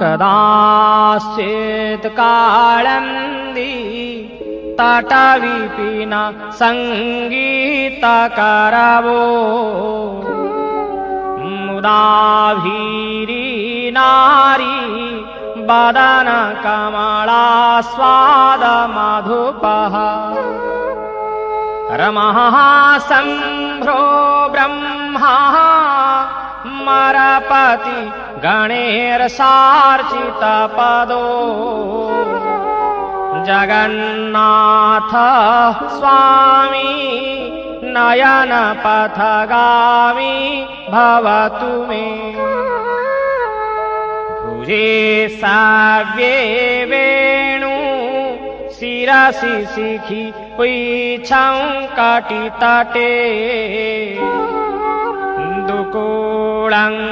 कदाचित् काळन्दी तटविपिन सङ्गीतकरवो मुदाभीरी नारी वदन कमलास्वाद मधुपः रमः सम्भ्रो ब्रह्मा मरपति गणेर्सार्चितपदो जगन्नाथ स्वामी नयनपथगामी भवतु मे भुजे साव्ये वेणु शिरसि शिखि पुच्छं कटितटे दुकूलं